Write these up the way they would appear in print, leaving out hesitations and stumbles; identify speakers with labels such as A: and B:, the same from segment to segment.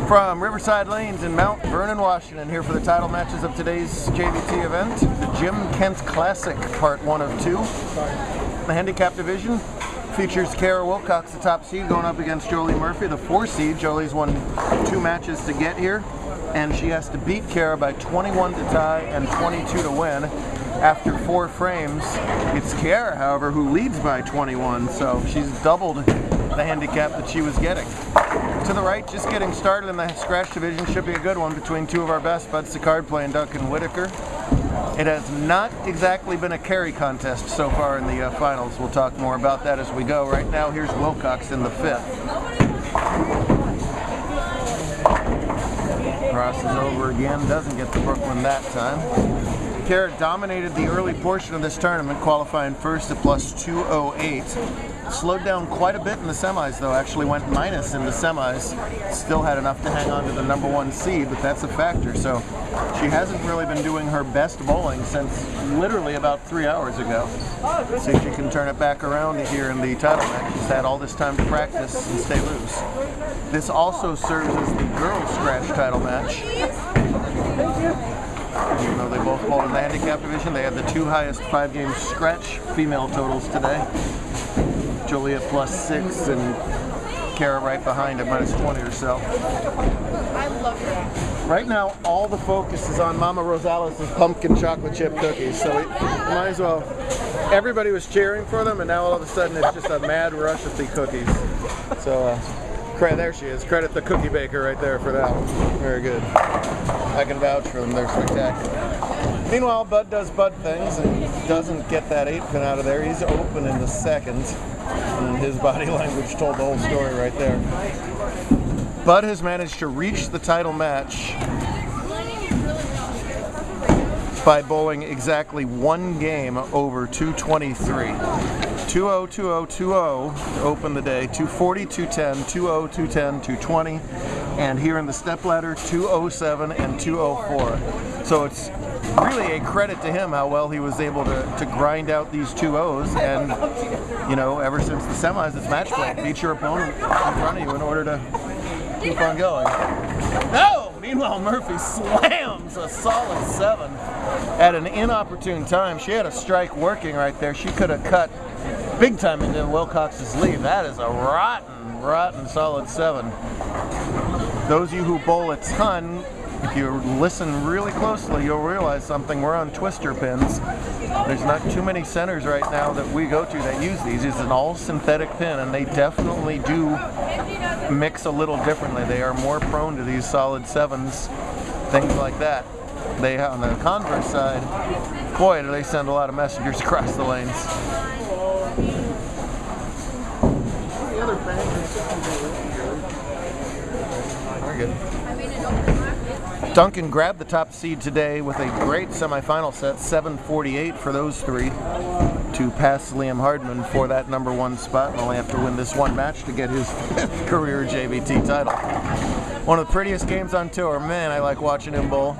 A: From Riverside Lanes in Mount Vernon, Washington, here for the title matches of today's JBT event, the Jim Kent Classic, part 1 of 2. The handicap division features Kara Wilcox, the top seed, going up against Jolie Murphy, the 4 seed. Jolie's won 2 matches to get here, and she has to beat Kara by 21 to tie and 22 to win. After 4 frames, it's Kara, however, who leads by 21, so she's doubled the handicap that she was getting. To the right, just getting started in the scratch division, should be a good one between 2 of our best, Bud Sicard playing Duncan Whitaker. It has not exactly been a carry contest so far in the finals. We'll talk more about that as we go. Right now, here's Wilcox in the 5th. Crosses over again, doesn't get to Brooklyn that time. Kara dominated the early portion of this tournament, qualifying first at plus 208. Slowed down quite a bit in the semis, though. Actually went minus in the semis. Still had enough to hang on to the number 1 seed, but that's a factor. So she hasn't really been doing her best bowling since literally about 3 hours ago. See if she can turn it back around here in the title match. She's had all this time to practice and stay loose. This also serves as the girls' scratch title match. Even though they both bowled in the handicap division, they had the 2 highest 5-game scratch female totals today. Jolie at plus 6 and Kara right behind at minus 20 or so.
B: I love her.
A: Right now, all the focus is on Mama Rosales' pumpkin chocolate chip cookies, so we might as well. Everybody was cheering for them, and now all of a sudden it's just a mad rush of the cookies. So, there she is. Credit the cookie baker right there for that one. Very good. I can vouch for them. They're spectacular. Meanwhile, Bud does Bud things and doesn't get that 8-pin out of there. He's open in the 2nd, and his body language told the whole story right there. Bud has managed to reach the title match by bowling exactly 1 game over 223. 2-0, 2-0, 2-0 to open the day, 240, 210, 2-0, 210, 220, and here in the stepladder, 207 and 204. So it's really a credit to him how well he was able to grind out these 2-0s, and you know, ever since the semis, it's match play. Beat your opponent in front of you in order to keep on going. No! Meanwhile, Murphy slams a solid 7 at an inopportune time. She had a strike working right there. She could have cut big time into Wilcox's lead. That is a rotten solid 7. Those of you who bowl a ton, if you listen really closely, you'll realize something. We're on twister pins. There's not too many centers right now that we go to that use these. It's an all synthetic pin, and they definitely do mix a little differently. They are more prone to these solid 7s, things like that. They on the converse side, boy, do they send a lot of messengers across the lanes. Very good. Duncan grabbed the top seed today with a great semifinal set, 748 for those 3, to pass Liam Hardman for that number 1 spot, and only have to win this 1 match to get his 5th career JBT title. One of the prettiest games on tour. Man, I like watching him bowl.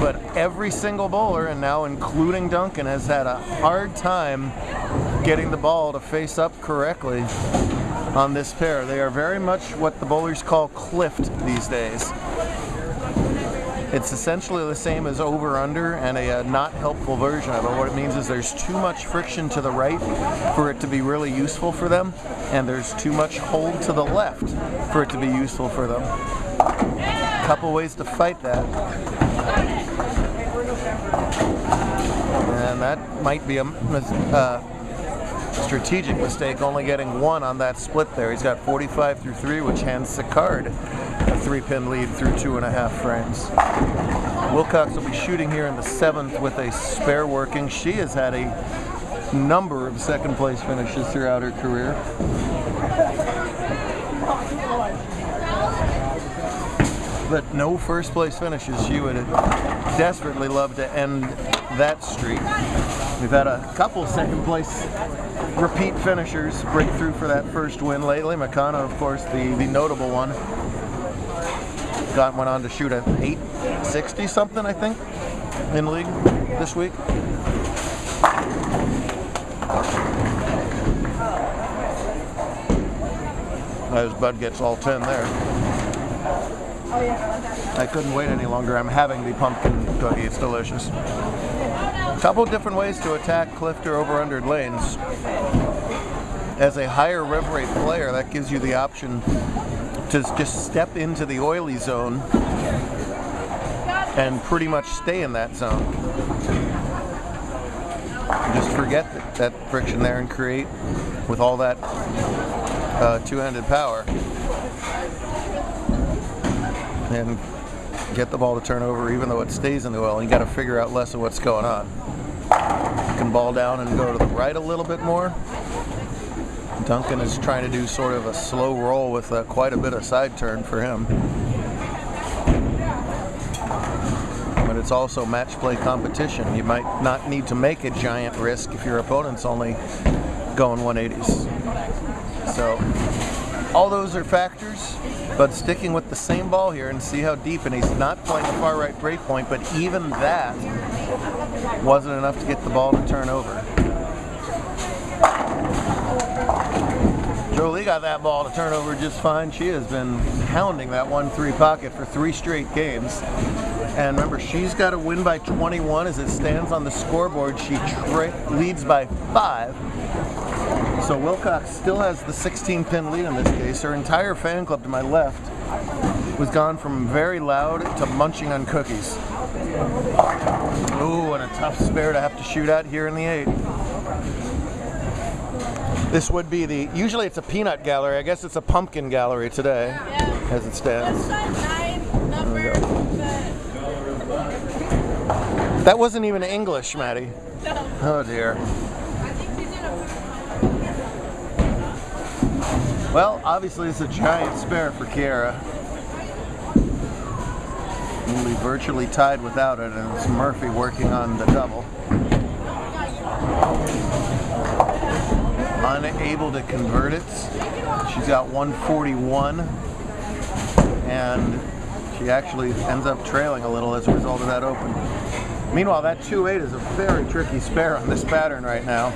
A: But every single bowler, and now including Duncan, has had a hard time getting the ball to face up correctly on this pair. They are very much what the bowlers call cliffed these days. It's essentially the same as over-under and a not helpful version of it. What it means is there's too much friction to the right for it to be really useful for them, and there's too much hold to the left for it to be useful for them. A couple ways to fight that. And that might be a strategic mistake, only getting 1 on that split there. He's got 45 through 3, which hands Sicard a 3-pin lead through 2.5 frames. Wilcox will be shooting here in the 7th with a spare working. She has had a number of 2nd place finishes throughout her career. But no 1st place finishes. She would desperately love to end that streak. We've had a couple 2nd place repeat finishers break through for that 1st win lately. McConnell, of course, the notable one. Went on to shoot at 860 something, I think, in league this week. As Bud gets all 10 there. I couldn't wait any longer. I'm having the pumpkin cookie. It's delicious. A couple different ways to attack cliffed or over-under lanes. As a higher rev rate player, that gives you the option to just step into the oily zone and pretty much stay in that zone. Just forget that friction there and create with all that two-handed power and get the ball to turn over even though it stays in the oil. You got to figure out less of what's going on. You can ball down and go to the right a little bit more. Duncan is trying to do sort of a slow roll with quite a bit of side turn for him. But it's also match play competition. You might not need to make a giant risk if your opponent's only going 180s. So all those are factors, but sticking with the same ball here and see how deep, and he's not playing the far right break point, but even that wasn't enough to get the ball to turn over. Jolie got that ball to turn over just fine. She has been hounding that 1-3 pocket for 3 straight games. And remember, she's got to win by 21 as it stands on the scoreboard. She leads by 5. So Wilcox still has the 16-pin lead in this case. Her entire fan club to my left was gone from very loud to munching on cookies. Ooh, and a tough spare to have to shoot at here in the 8. This would be usually it's a peanut gallery. I guess it's a pumpkin gallery today, as it stands. That wasn't even English, Maddie. No. Oh dear. Well, obviously it's a giant spare for Kiera. We'll be virtually tied without it, and it's Murphy working on the double. Unable to convert it. She's got 141, and she actually ends up trailing a little as a result of that open. Meanwhile, that 2-8 is a very tricky spare on this pattern right now,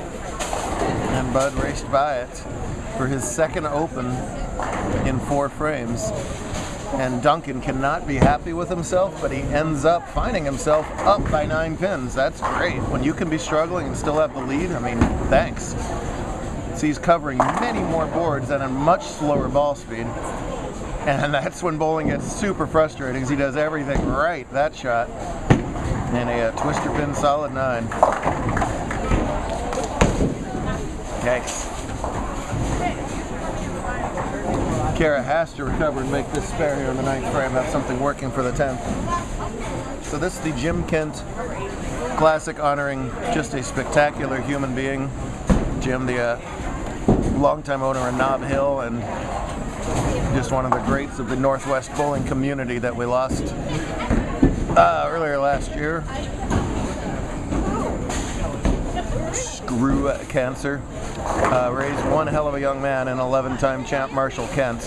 A: and Bud raced by it for his second open in 4 frames. And Duncan cannot be happy with himself, but he ends up finding himself up by 9 pins. That's great. When you can be struggling and still have the lead, I mean, thanks. So he's covering many more boards at a much slower ball speed. And that's when bowling gets super frustrating, because he does everything right that shot. And a twister pin solid 9. Yikes. Kiera has to recover and make this spare here in the 9th frame. That's something working for the 10th. So this is the Jim Kent Classic honoring just a spectacular human being. Jim, the longtime owner of Nob Hill and just one of the greats of the Northwest bowling community that we lost earlier last year. Screw cancer. Raised one hell of a young man and 11-time champ Marshall Kent.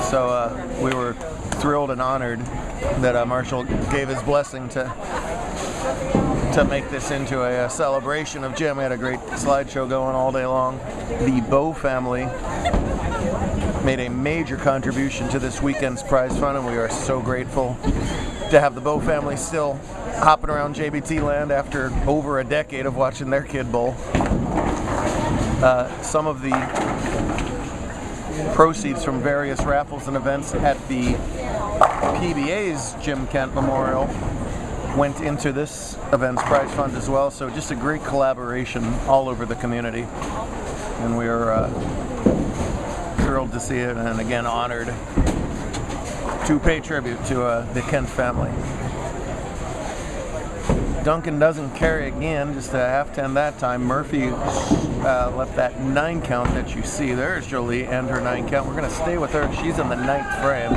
A: So we were thrilled and honored that Marshall gave his blessing to make this into a celebration of Jim. We had a great slideshow going all day long. The Bow family made a major contribution to this weekend's prize fund, and we are so grateful to have the Bow family still hopping around JBT land after over a decade of watching their kid bowl. Some of the proceeds from various raffles and events at the PBA's Jim Kent Memorial went into this event's prize fund as well, so just a great collaboration all over the community, and we are thrilled to see it, and again honored to pay tribute to the Kent family. Duncan doesn't carry again, just a half-10 that time. Murphy left that 9 count that you see. There's Jolie and her 9 count. We're going to stay with her. She's in the 9th frame.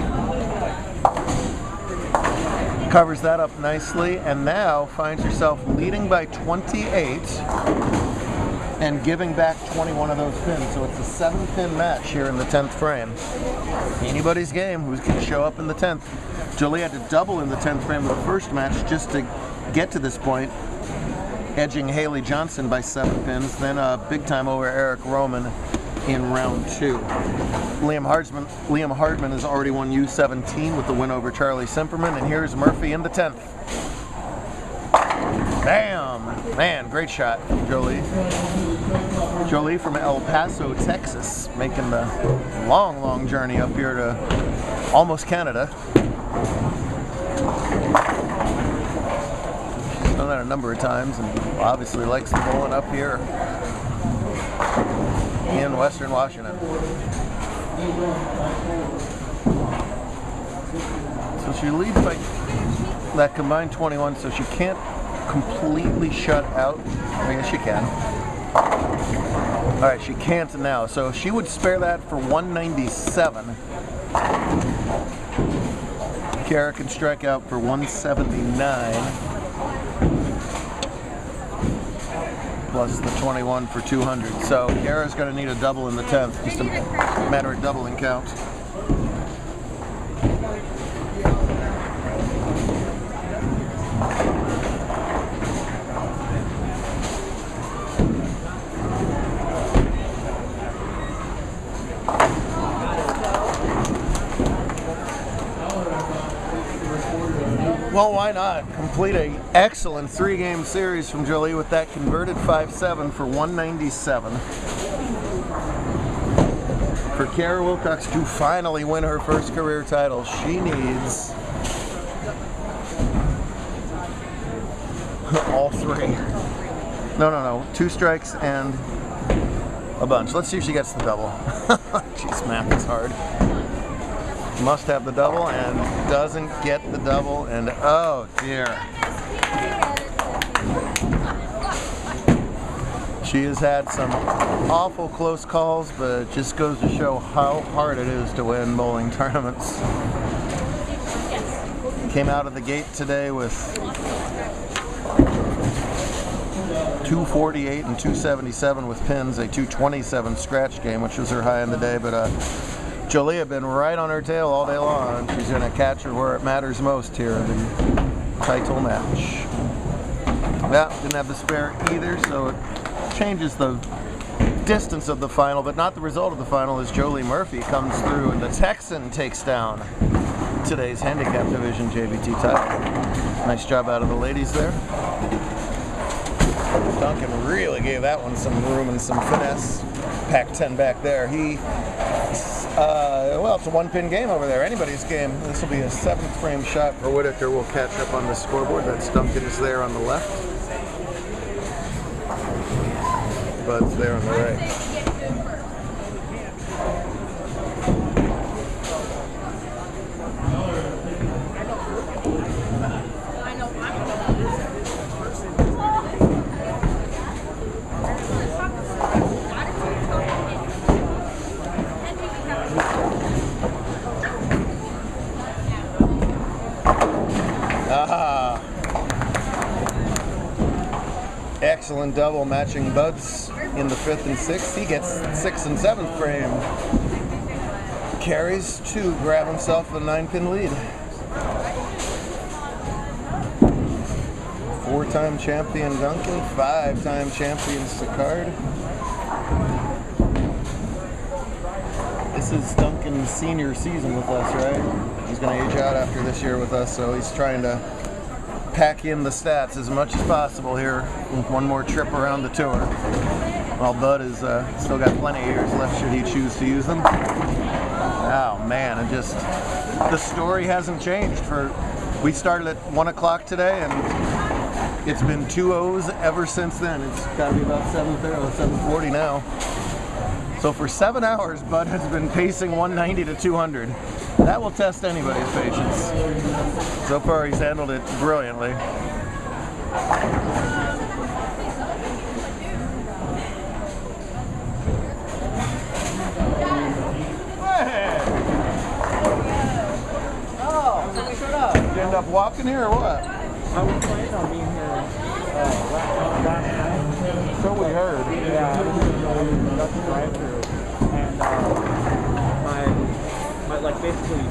A: Covers that up nicely, and now finds herself leading by 28 and giving back 21 of those pins. So it's a 7-pin match here in the 10th frame. Anybody's game who's going to show up in the 10th. Jolie had to double in the 10th frame of the first match just to get to this point, edging Haley Johnson by 7 pins, then a big time over Eric Roman
C: in round 2.
A: Liam Hartman has already won U17 with the win over Charlie Simperman, and here's Murphy in the 10th. Bam! Man, great shot from Jolie. Jolie from El Paso, Texas, making the long, long journey up here to almost Canada. She's done that a number of times and obviously likes the bowling up here in Western Washington. So she leads by that combined 21, so she can't completely shut out. I guess she can. All right, she can't now, so she would spare that for 197. Kiara can strike out for 179. Plus the 21 for 200. So Kiara's going to need a double in the 10th. Just a matter of doubling count. Well, why not? Complete an excellent 3-game series from Jolie with that converted 5-7 for 197. For Kiara Wilcox to finally win her first career title, she needs all 3. No. 2 strikes and a bunch. Let's see if she gets the double. Jeez, math is hard. Must have the double and doesn't get the double, and oh dear. She has had some awful close calls, but it just goes to show how hard it is to win bowling tournaments. Came out of the gate today with 248 and 277 with pins, a 227 scratch game, which was her high in the day, but Jolie had been right on her tail all day long. She's going to catch her where it matters most here in the title match. Well, didn't have the spare either, so it changes the distance of the final, but not the result of the final, as Jolie Murphy comes through and the Texan takes down today's handicap division JBT title. Nice job out of the ladies there. Duncan really gave that one some room and some finesse. Pac-10 back there. Well, it's a 1-pin game over there. Anybody's game. This will be a 7th frame shot for Whitaker. We'll catch up on the scoreboard. That's Duncan's there on the left. Bud's there on the right. Excellent double matching Bud's in the 5th and 6th. He gets 6th and 7th frame. Carries 2, grab himself a 9-pin lead. 4-time champion Duncan, 5-time champion Sicard. This is Duncan's senior season with us, right? He's going to age out after this year with us, so he's trying to pack in the stats as much as possible here with one more trip around the tour. While Bud is still got plenty of years left should he choose to use them. Oh man, it just, the story hasn't changed. We started at 1 o'clock today and it's been 2 O's ever since then. It's got to be about 7:40 now. So for 7 hours, Bud has been pacing 190 to 200. That will test anybody's patience. So far, he's handled it brilliantly. Oh, somebody showed up. Did you end up walking here or what?
D: I was planning on being here last night.
A: So we heard.
D: Yeah, I was in the drive-thru, and my like basically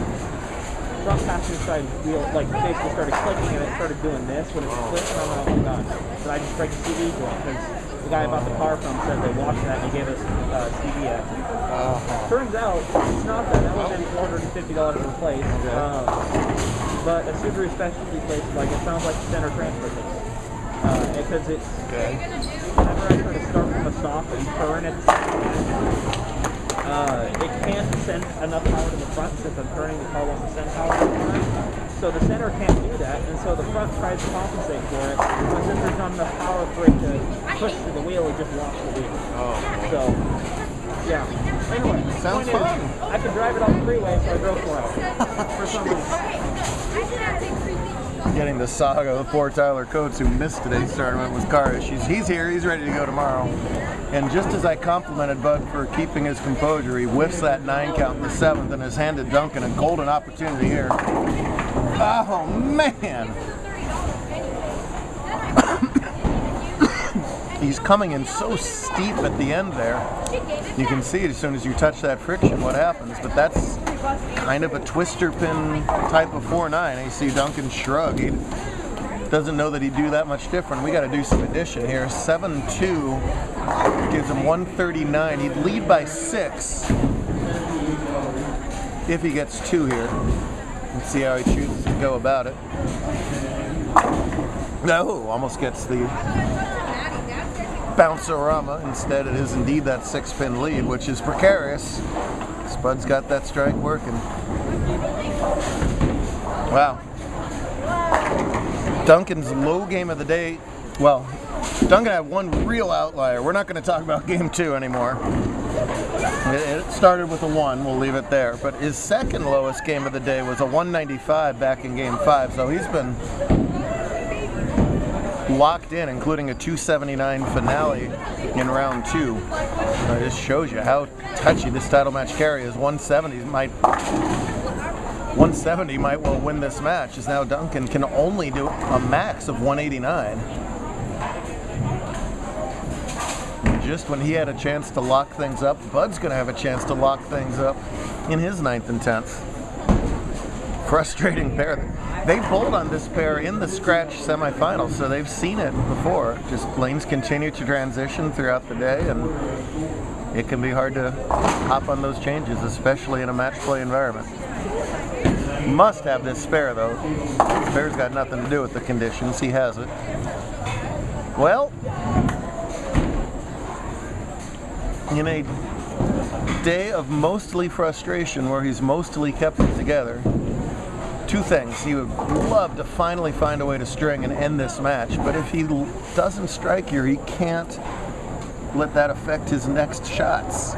D: front passenger side wheel like basically started clicking and it started doing this when it clicked, and I'm like, oh my god, did I just break the TV? Because the guy I bought the car from said they washed that and he gave us CDX. Turns out it's not that. That was in $450 to replace. But a Subaru specialty place, like it sounds like the center transfer case. Because it's whenever I try to start from a stop and turn it can't send enough power to the front since I'm turning the car wants to send power to the front. So the center can't do that, and so the front tries to compensate for it. But since there's not enough power for it to push to the wheel, it just locks the wheel. So, yeah. Anyway,
A: Sounds fun.
D: I could drive it on the freeway, so I drove 4 hours. For some reason.
A: Getting the saga of poor Tyler Coates, who missed today's tournament with car issues. He's here, he's ready to go tomorrow. And just as I complimented Bud for keeping his composure, he whiffs that 9 count in the 7th and has handed Duncan a golden opportunity here. Oh, man! He's coming in so steep at the end there. You can see it as soon as you touch that friction what happens, but that's kind of a twister pin type of 4.9. You see Duncan shrug. He doesn't know that he'd do that much different. We got to do some addition here. 7.2 gives him 139. He'd lead by 6 if he gets 2 here. Let's see how he chooses to go about it. No, almost gets the bounce-orama. Instead, it is indeed that 6-pin lead, which is precarious. Spud's got that strike working. Wow. Duncan's low game of the day. Well, Duncan had one real outlier. We're not going to talk about game 2 anymore. It started with a 1. We'll leave it there. But his second lowest game of the day was a 195 back in game 5. So he's been locked in, including a 279 finale in round 2. It just shows you how touchy this title match carry is. 170 might well win this match, as now Duncan can only do a max of 189. Just when he had a chance to lock things up, Bud's going to have a chance to lock things up in his 9th and 10th. Frustrating pair. They bowled on this pair in the scratch semifinals, so they've seen it before. Just lanes continue to transition throughout the day, and it can be hard to hop on those changes, especially in a match play environment. Must have this spare, though. Spare's got nothing to do with the conditions. He has it. Well, in a day of mostly frustration where he's mostly kept it together, 2 things. He would love to finally find a way to string and end this match, but if he doesn't strike here, he can't let that affect his next shots.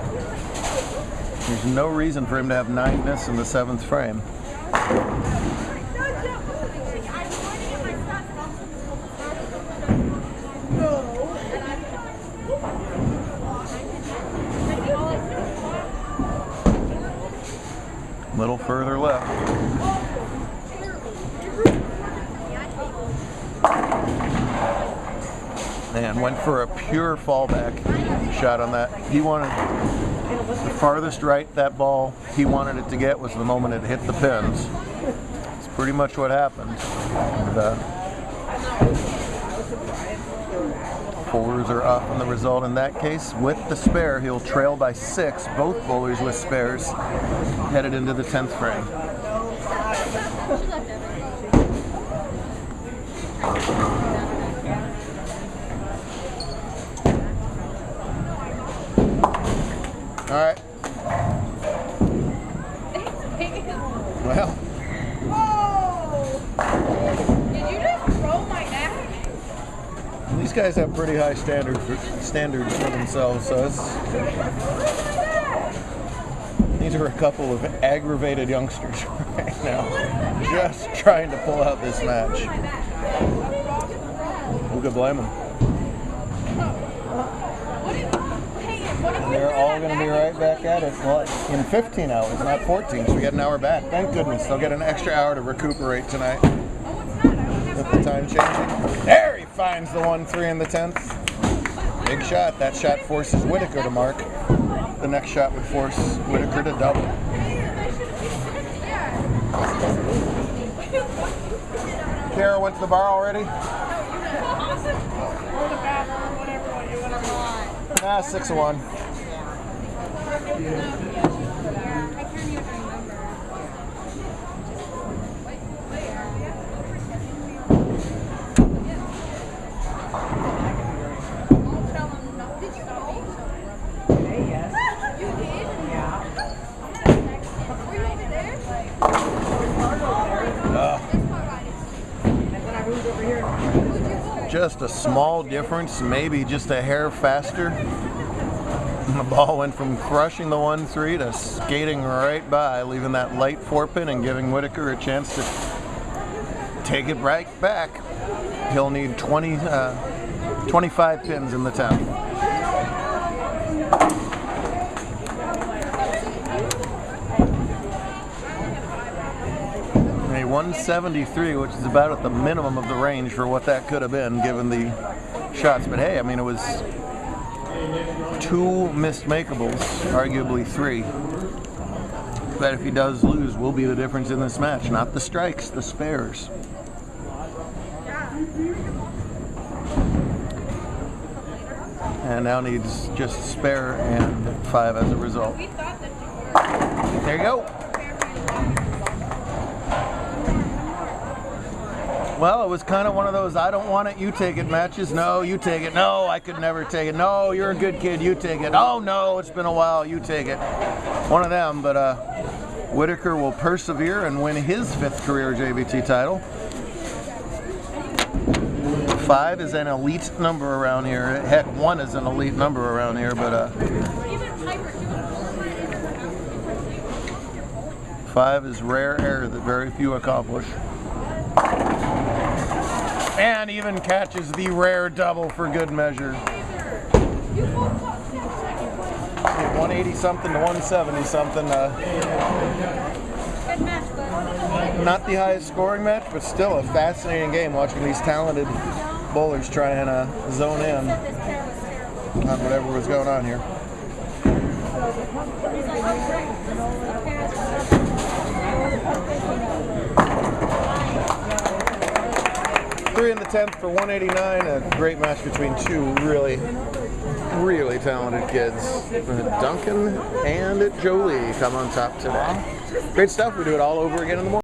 A: There's no reason for him to have 9 miss in the 7th frame. A little further left. Man, went for a pure fallback shot on that. He wanted the farthest right that ball he wanted it to get was the moment it hit the pins. It's pretty much what happened. And, fours are up in the result in that case. With the spare, he'll trail by 6. Both bowlers with spares headed into the 10th frame. All right. Well.
B: Whoa! Did you just throw my neck?
A: These guys have pretty high standards for themselves, so these are a couple of aggravated youngsters right now, just trying to pull out this match. Who could blame them? And they're all going to be right back at it. Well, in 15 hours, not 14, so we get an hour back. Thank goodness. They'll get an extra hour to recuperate tonight. With the time changing. There he finds the 1-3 in the 10th. Big shot. That shot forces Whitaker to mark. The next shot would force Whitaker to double. Kara went to the bar already? Ah, 6-1. Just a small difference, maybe just a hair faster. And the ball went from crushing the 1-3 to skating right by, leaving that light 4-pin and giving Whitaker a chance to take it right back. He'll need 25 pins in the 10. A 173, which is about at the minimum of the range for what that could have been given the shots. But hey, I mean, it was 2 missed makeables, arguably 3. But if he does lose, will be the difference in this match. Not the strikes, the spares. And now needs just a spare and 5 as a result. There you go. Well, it was kind of one of those I don't want it, you take it matches. No, you take it. No, I could never take it. No, you're a good kid, you take it. Oh no, it's been a while, you take it. One of them, but Whitaker will persevere and win his 5th career JBT title. 5 is an elite number around here. Heck, 1 is an elite number around here, but 5 is rare air that very few accomplish. And even catches the rare double for good measure. 180 something to 170 something. Not the highest scoring match, but still a fascinating game watching these talented bowlers try and zone in on whatever was going on here. 3 in the 10th for 189. A great match between 2 really talented kids. Duncan and Jolie come on top today. Great stuff. We do it all over again in the morning.